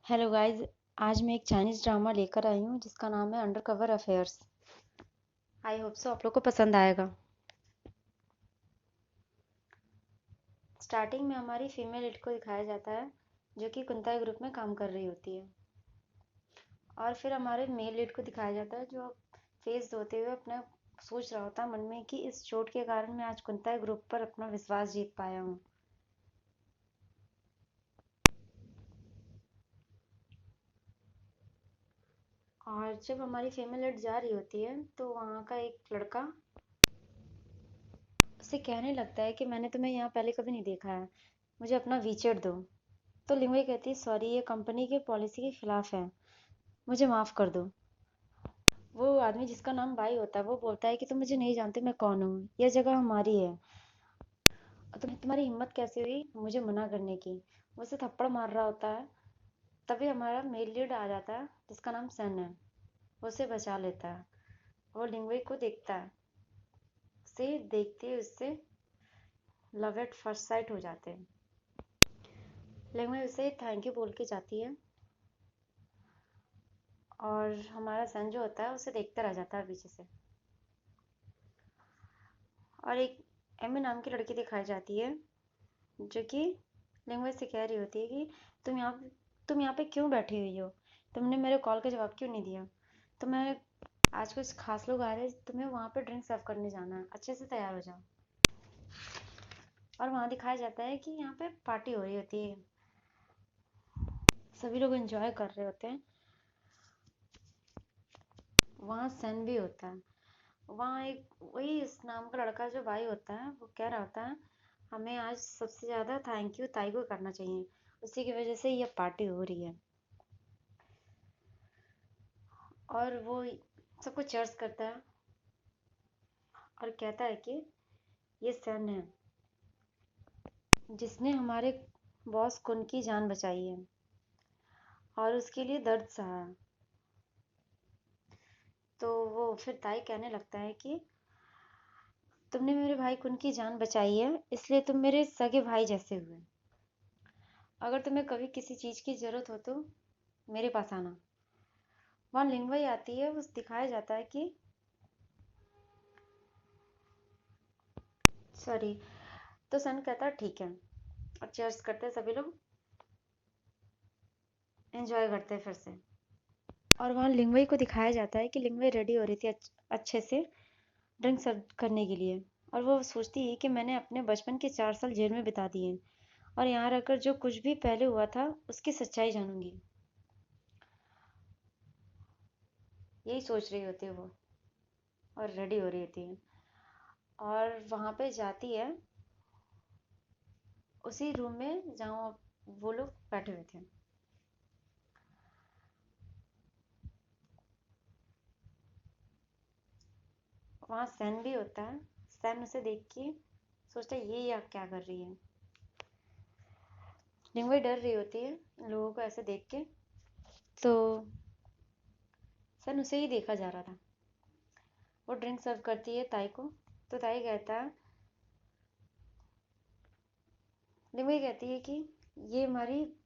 Hello guys. आज मैं एक चाइनीज़ ड्रामा लेकर आई हूँ जिसका नाम है undercover affairs. I hope so आप लोग को पसंद आएगा। स्टार्टिंग में हमारी फीमेल लीड को दिखाया जाता है जो कि कुंता ग्रुप में काम कर रही होती है, और फिर हमारे मेल लीड को दिखाया जाता है जो फेस धोते हुए अपना सोच रहा होता है मन में कि इस चोट के कारण मैं आज कुंता ग्रुप पर अपना विश्वास जीत पाया हूँ। और जब हमारी फीमेल लीड जा रही होती है तो वहाँ का एक लड़का उसे कहने लगता है कि मैंने तुम्हें यहाँ पहले कभी नहीं देखा है, मुझे अपना वीचेट दो। तो लिंगुई कहती है सॉरी, ये कंपनी के पॉलिसी के खिलाफ है, मुझे माफ़ कर दो। वो आदमी जिसका नाम बाई होता है वो बोलता है कि तुम मुझे नहीं जानते मैं कौन हूँ, यह जगह हमारी है और तुम्हारी हिम्मत कैसे हुई मुझे मना करने की। वो उसे थप्पड़ मार रहा होता है। तभी हमारा मेल लीड आ जाता है जिसका नाम सन है। वो उसे बचा लेता है। वो लिंगुई को देखता है। उसे देखते ही उससे लव एट फर्स्ट साइट हो जाते हैं। लिंगुई उसे थैंक यू बोल के जाती है और हमारा सन जो होता है उसे देखता रह जाता है पीछे से। और एक एमी नाम की लड़की दिखाई जाती है जो कि लिंग्विस्ट से कह रही होती है कि तुम यहाँ पे क्यों बैठी हुई हो, तुमने मेरे कॉल का जवाब क्यों नहीं दिया। तो मैं आज कुछ खास लोग आ रहे हैं, तुम्हें वहाँ पे ड्रिंक सर्व करने जाना है, अच्छे से तैयार हो जाओ। और वहाँ दिखाया जाता है कि यहाँ पे पार्टी हो रही होती है, सभी लोग एंजॉय कर रहे होते हैं। वहाँ सन भी होता है। वहाँ एक वही इस नाम का लड़का जो भाई होता है वो कह रहा होता है हमें आज सबसे ज़्यादा थैंक यू ताई को करना चाहिए, उसी की वजह से ये पार्टी हो रही है। और वो सबको चर्च करता है और कहता है कि ये सन है जिसने हमारे बॉस कुन की जान बचाई है और उसके लिए दर्द सहा है। तो वो फिर ताई कहने लगता है कि तुमने मेरे भाई कुन की जान बचाई है इसलिए तुम मेरे सगे भाई जैसे हुए। अगर तुम्हें कभी किसी चीज़ की ज़रूरत हो तो मेरे पास आना। वहाँ लिंगवई आती है, उस दिखाया जाता है कि सॉरी। तो सन कहता है ठीक है और चेयर्स करते हैं, सभी लोग एंजॉय करते हैं फिर से। और वहाँ लिंगवई को दिखाया जाता है कि लिंगवई रेडी हो रही थी अच्छे से ड्रिंक सर्व करने के लिए। और वो सोचती है कि मैंने अपने बचपन के 4 साल जेल में बिता दिए और यहाँ रहकर जो कुछ भी पहले हुआ था उसकी सच्चाई जानूंगी, यही सोच रही होती है वो और रेडी हो रही होती है और वहाँ पे जाती है उसी रूम में जहाँ वो लोग बैठे हुए थे। वहाँ सैन भी होता है। सैन उसे देख के सोचता है ये यहाँ क्या कर रही है। लिंगवई डर रही होती है लोगों को ऐसे देख के। तो सैन उसे ही देखा जा रहा था। वो ड्रिंक सर्व करती है ताई को। तो ताई कहता है लिंगवई कहती है कि ये हमारी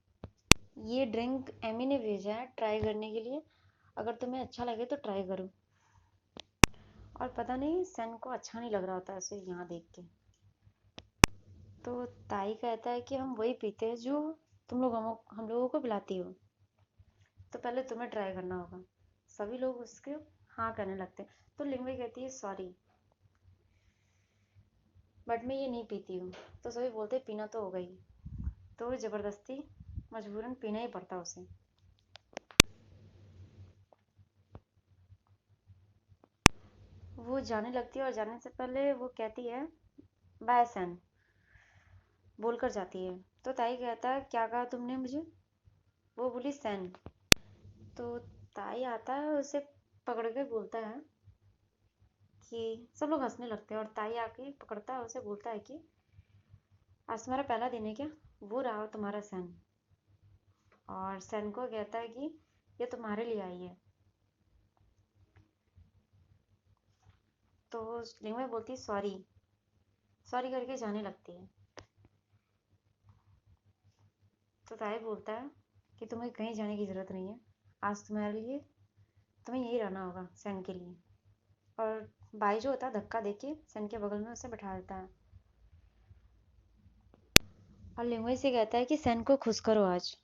ये ड्रिंक एमी ने भेजा है ट्राई करने के लिए, अगर तुम्हें अच्छा लगे तो ट्राई करो। और पता नहीं सैन को अच्छा नहीं लग रहा होता ऐसे यहाँ देख के। तो ताई कहता है कि हम वही पीते हैं जो तुम लोग हम लोगों को पिलाती हो, तो पहले तुम्हें ट्राई करना होगा। सभी लोग उसके हाँ कहने लगते हैं। तो लिंगवई कहती है सॉरी बट मैं ये नहीं पीती हूँ। तो सभी बोलते पीना तो होगा ही। तो वो ज़बरदस्ती मजबूरन पीना ही पड़ता उसे। वो जाने लगती है और जाने से पहले वो कहती है बाय सन बोलकर जाती है। तो ताई कहता है क्या कहा तुमने मुझे। वो बोली सन। तो ताई आता है उसे पकड़ के बोलता है कि सब लोग हंसने लगते हैं और ताई आके पकड़ता है उसे, बोलता है कि आज तुम्हारा पहला दिन है क्या, वो रहा तुम्हारा सन। और सन को कहता है कि ये तुम्हारे लिए आई है। तो लिंगवे बोलती है सॉरी, सॉरी करके जाने लगती है। तो ताई बोलता है कि तुम्हें कहीं जाने की ज़रूरत नहीं है। आज तुम्हारे लिए तुम्हें यहीं रहना होगा सैन के लिए। और बाई जो होता है धक्का देके सैन के बगल में उसे बैठा देता है और लिंगुई से कहता है कि सैन को खुश करो आज।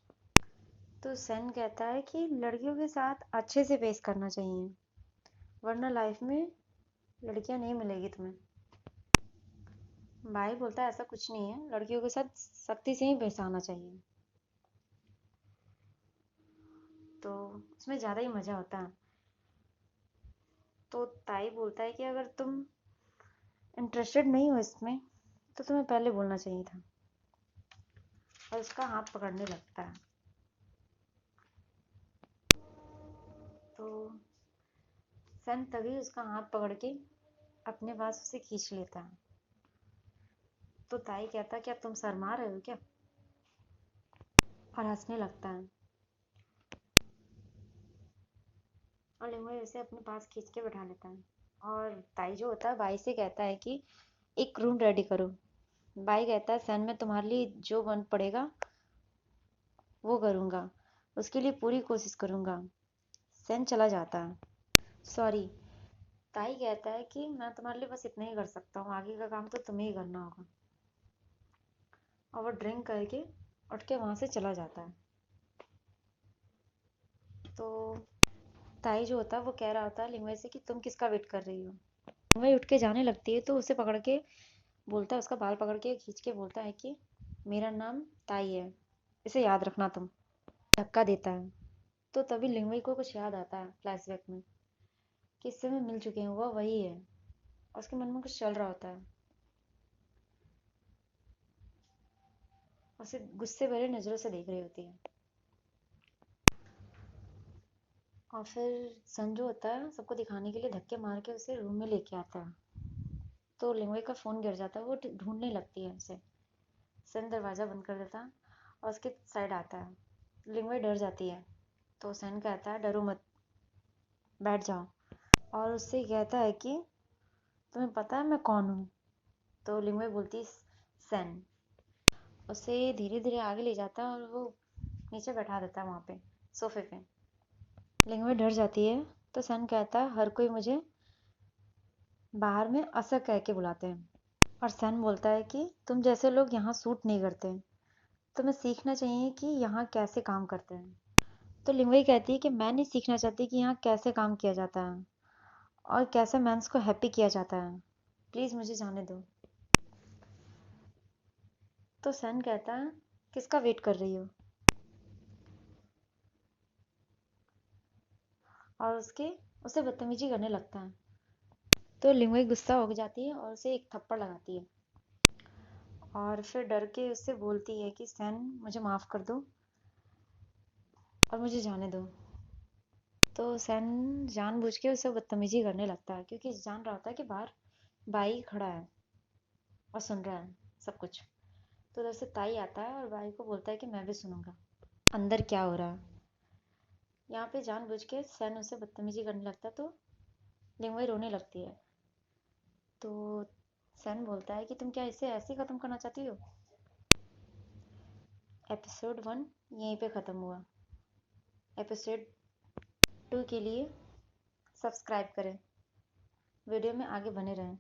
तो सैन कहता है कि लड़कियों के साथ अच्छे से पेश करना चाहिए, वरना लाइफ में लड़कियां नहीं मिलेगी तुम्हें। भाई बोलता है ऐसा कुछ नहीं है, लड़कियों के साथ सख्ती से ही पेश आना चाहिए। तो उसमें ज़्यादा ही मज़ा होता है। तो ताई बोलता है कि अगर तुम इंटरेस्टेड नहीं हो इसमें तो तुम्हें पहले बोलना चाहिए था। और उसका हाथ पकड़ने लगता है। तो सन तभी उसका हाथ पकड़ के अपने पास उसे खींच लेता है। तो ताई कहता है कि अब तुम शर्मा रहे हो क्या, और हंसने लगता है। और लिंगोई उसे अपने पास खींच के बैठा लेता है। और ताई जो होता है बाई से कहता है कि एक रूम रेडी करो। बाई कहता है सन में तुम्हारे लिए जो बन पड़ेगा वो करूँगा, उसके लिए पूरी कोशिश करूँगा। सन चला जाता है। सॉरी, ताई कहता है कि मैं तुम्हारे लिए बस इतना ही कर सकता हूँ, आगे का काम तो तुम्हें ही करना होगा। और वो ड्रिंक करके उठ के वहाँ से चला जाता है। तो ताई जो होता है वो कह रहा होता है लिंगवे से कि तुम किसका वेट कर रही हो। लिंगवे उठ के जाने लगती है तो उसे पकड़ के बोलता है, उसका बाल पकड़ के खींच के बोलता है कि मेरा नाम ताई है, इसे याद रखना तुम। धक्का देता है। तो तभी लिंगवई को कुछ याद आता है फ्लैशबैक में कि इससे मैं मिल चुकी हूँ, वह वही है। और उसके मन में कुछ चल रहा होता है। उसे गुस्से भरे नज़रों से देख रही होती है। और फिर सन जो होता है सबको दिखाने के लिए धक्के मार के उसे रूम में लेके आता है। तो लिंगवे का फ़ोन गिर जाता है, वो ढूंढने लगती है उसे। सन दरवाज़ा बंद कर देता है और उसके साइड आता है। लिंगवे डर जाती है। तो सन कहता है डरो मत, बैठ जाओ। और उससे कहता है कि तुम्हें पता है मैं कौन हूँ। तो लिंगवे बोलती है सन। उसे धीरे धीरे आगे ले जाता है और वो नीचे बैठा देता है वहाँ पे सोफे पे। लिंगवे डर जाती है। तो सन कहता है हर कोई मुझे बाहर में असर कह के बुलाते हैं। और सन बोलता है कि तुम जैसे लोग यहाँ सूट नहीं करते, तुम्हें सीखना चाहिए कि यहाँ कैसे काम करते हैं। तो लिंगवई कहती है कि मैं नहीं सीखना चाहती कि यहाँ कैसे काम किया जाता है और कैसे मेंस को हैप्पी किया जाता है, प्लीज़ मुझे जाने दो। तो सन कहता है किसका वेट कर रही हो। और उसे बदतमीजी करने लगता है। तो लिंगवई गुस्सा हो जाती है और उसे एक थप्पड़ लगाती है। और फिर डर के उससे बोलती है कि सन मुझे माफ़ कर दो और मुझे जाने दो। तो सन जानबूझ के उसे बदतमीजी करने लगता है क्योंकि जान रहा होता है कि बाहर बाई खड़ा है और सुन रहा है सब कुछ। तो उधर से ताई आता है और बाई को बोलता है कि मैं भी सुनूंगा अंदर क्या हो रहा है। यहाँ पे जानबूझ के सन उसे बदतमीजी करने लगता है। तो लिंगवई रोने लगती है। तो सन बोलता है कि तुम क्या इसे ऐसे ही ख़त्म करना चाहती हो। एपिसोड 1 यहीं पे ख़त्म हुआ। एपिसोड 2 के लिए सब्सक्राइब करें, वीडियो में आगे बने रहें।